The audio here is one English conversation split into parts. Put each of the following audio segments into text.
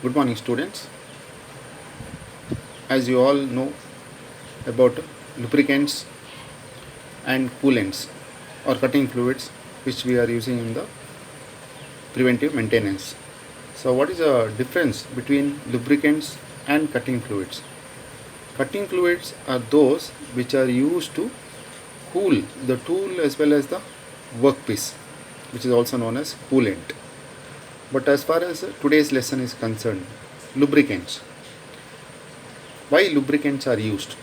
Good morning, students. As you all know about lubricants and coolants or cutting fluids which we are using in the preventive maintenance. So, what is the difference between lubricants and cutting fluids? Cutting fluids are those which are used to cool the tool as well as the workpiece, which is also known as coolant. But as far as today's lesson is concerned, lubricants. Why lubricants are used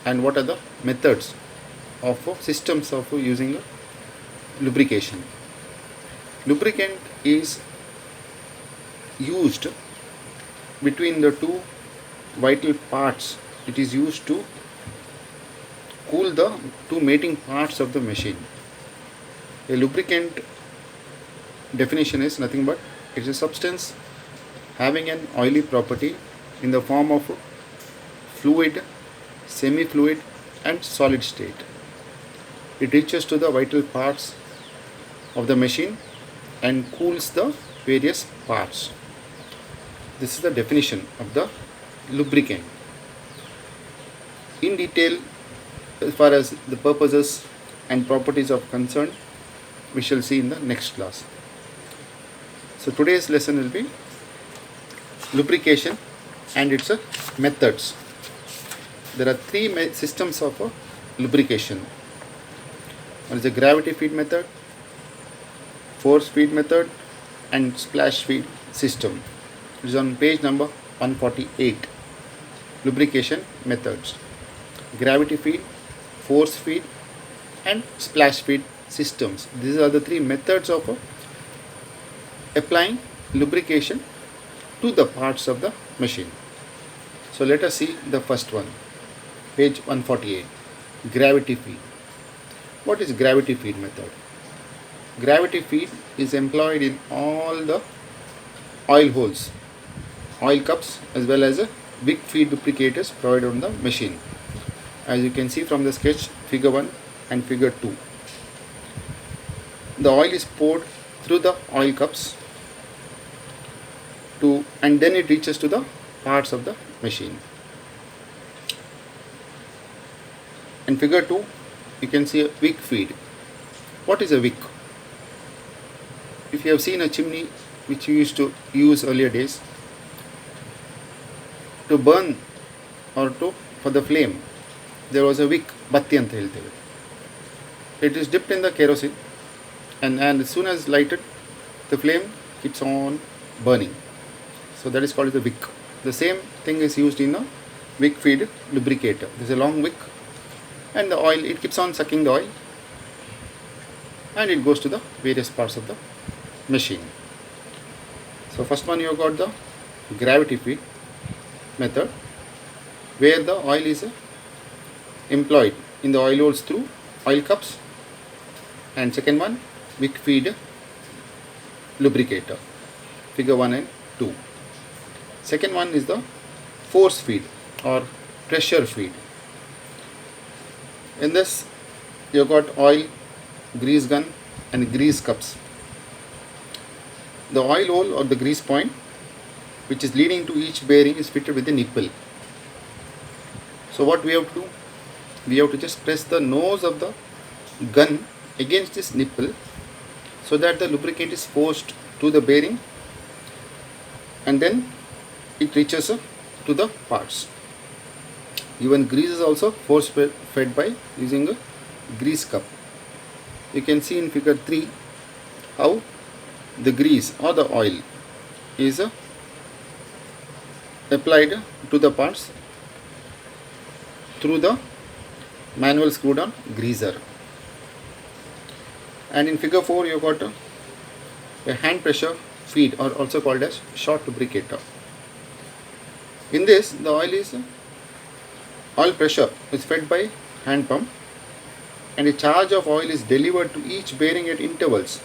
and what are the methods of systems of using lubrication. Lubricant is used between the two vital parts. It is used to cool the two mating parts of the machine. A lubricant definition is nothing but it is a substance having an oily property in the form of fluid, semi-fluid and solid state. It reaches to the vital parts of the machine and cools the various parts. This is the definition of the lubricant. In detail, as far as the purposes and properties are concerned, we shall see in the next class. So today's lesson will be lubrication and its methods. There are three systems of lubrication. One is the gravity feed method, force feed method and splash feed system. It is on page number 148. Lubrication methods: gravity feed, force feed and splash feed systems. These are the three methods of applying lubrication to the parts of the machine. So let us see the first one, page 148, gravity feed. What is gravity feed method? Gravity feed is employed in all the oil holes, oil cups as well as wick feed lubricators provided on the machine. As you can see from the sketch, figure 1 and figure 2. The oil is poured through the oil cups and then it reaches to the parts of the machine. In figure 2, you can see a wick feed. What is a wick? If you have seen a chimney which you used to use earlier days to burn or for the flame, there was a wick, batti anta helteve. It is dipped in the kerosene and as soon as lighted, the flame keeps on burning. So that is called the wick. The same thing is used in a wick feed lubricator. There is a long wick and the oil, it keeps on sucking the oil and it goes to the various parts of the machine. So first one, you have got the gravity feed method where the oil is employed in the oil holes through oil cups, and second one, wick feed lubricator, figure 1 and 2. Second one is the force feed or pressure feed. In this you have got oil, grease gun and grease cups. The oil hole or the grease point which is leading to each bearing is fitted with a nipple. So what we have to do? We have to just press the nose of the gun against this nipple so that the lubricant is forced to the bearing and then it reaches to the parts. Even grease is also force fed by using a grease cup. You can see in figure 3 how the grease or the oil is applied to the parts through the manual screw down greaser. And in figure 4 you have got a hand pressure feed or also called as short lubricator. In this, the oil pressure is fed by hand pump and a charge of oil is delivered to each bearing at intervals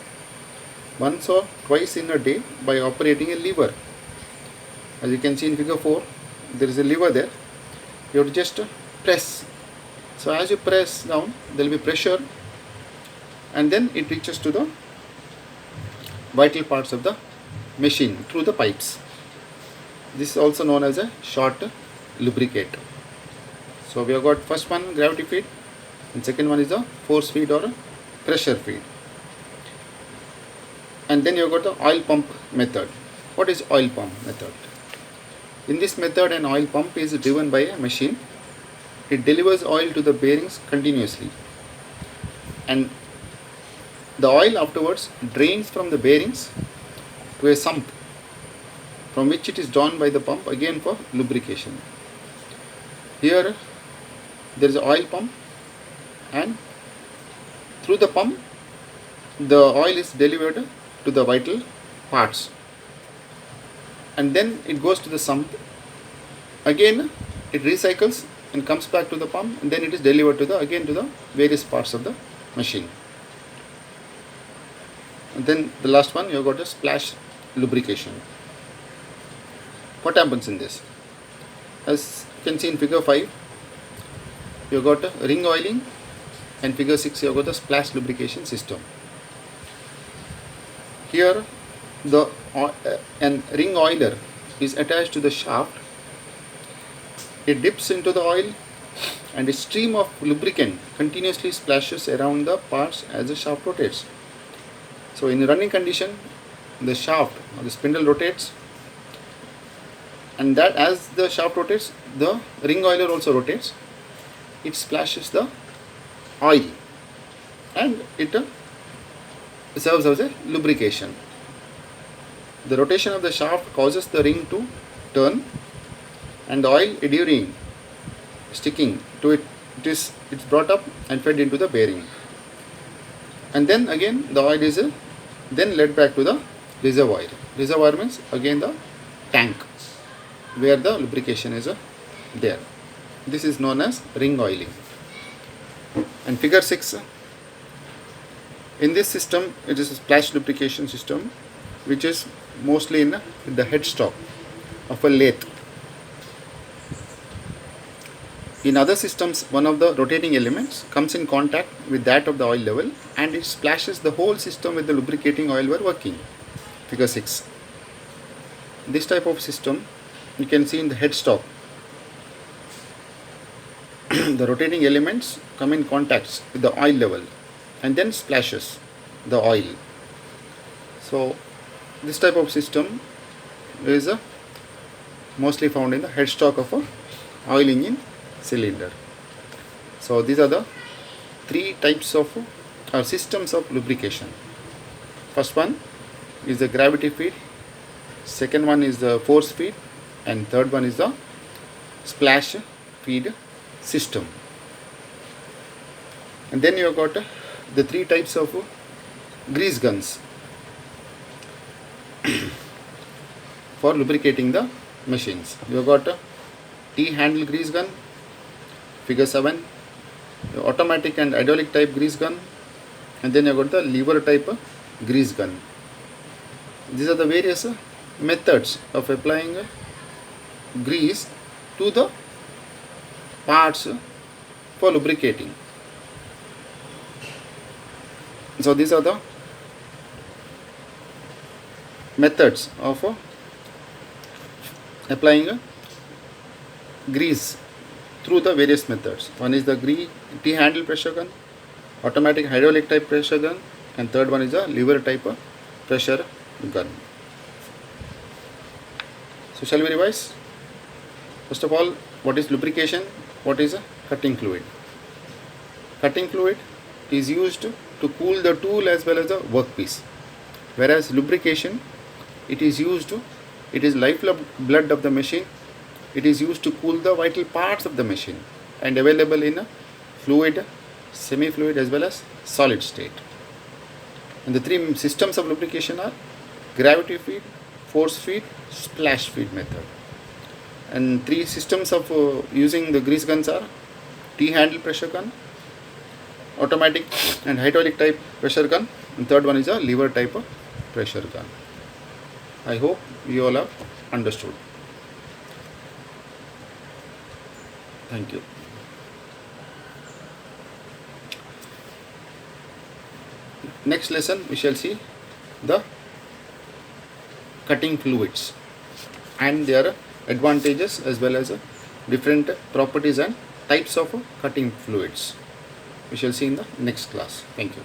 once or twice in a day by operating a lever. As you can see in figure 4, there is a lever there. You have to just press. So as you press down, there will be pressure and then it reaches to the vital parts of the machine through the pipes. This is also known as a short lubricate. So we have got first one gravity feed, and second one is the force feed or pressure feed. And then you have got the oil pump method. What is oil pump method? In this method, an oil pump is driven by a machine. It delivers oil to the bearings continuously, and the oil afterwards drains from the bearings to a sump, from which it is drawn by the pump again for lubrication. Here there is an oil pump, and through the pump the oil is delivered to the vital parts, and then it goes to the sump. Again it recycles and comes back to the pump, and then it is delivered to the various parts of the machine. And then the last one, you have got the splash lubrication. What happens in this? As you can see in figure 5, you have got a ring oiling, and figure 6 you have got the splash lubrication system. Here an ring oiler is attached to the shaft. It dips into the oil, and a stream of lubricant continuously splashes around the parts as the shaft rotates. So in running condition, the shaft or the spindle rotates, and that as the shaft rotates, the ring oiler also rotates. It splashes the oil, and it serves as a lubrication. The rotation of the shaft causes the ring to turn, and the oil adhering, sticking to it, it's brought up and fed into the bearing. And then again the oil is then led back to the reservoir. Reservoir means again the tank where the lubrication is there. This is known as ring oiling. And figure 6, in this system it is a splash lubrication system, which is mostly in the headstock of a lathe. In other systems, one of the rotating elements comes in contact with that of the oil level, and it splashes the whole system with the lubricating oil while working. Figure 6. This type of system you can see in the headstock. The rotating elements come in contact with the oil level and then splashes the oil. So this type of system is mostly found in the headstock of a oil engine cylinder. So these are the three types of systems of lubrication. First one is the gravity feed, second one is the force feed, and third one is the splash feed system. And then you have got the three types of grease guns for lubricating the machines. You have got a T-handle grease gun, figure 7, the automatic and hydraulic type grease gun, and then you have got the lever type grease gun. These are the various methods of applying grease to the parts for lubricating. So these are the methods of applying grease through the various methods. One is the T-handle pressure gun, automatic hydraulic type pressure gun, and third one is the lever type pressure gun. So shall we revise? First of all, what is lubrication? What is a cutting fluid? Cutting fluid is used to cool the tool as well as the workpiece, whereas lubrication, it is lifeblood of the machine. It is used to cool the vital parts of the machine and available in a fluid, semi-fluid as well as solid state. And the three systems of lubrication are gravity feed, force feed, splash feed method. And three systems of using the grease guns are T-handle pressure gun, automatic and hydraulic type pressure gun, and third one is a lever type of pressure gun. I hope you all have understood. Thank you. Next lesson we shall see the cutting fluids and their advantages as well as different properties and types of cutting fluids. We shall see in the next class. Thank you.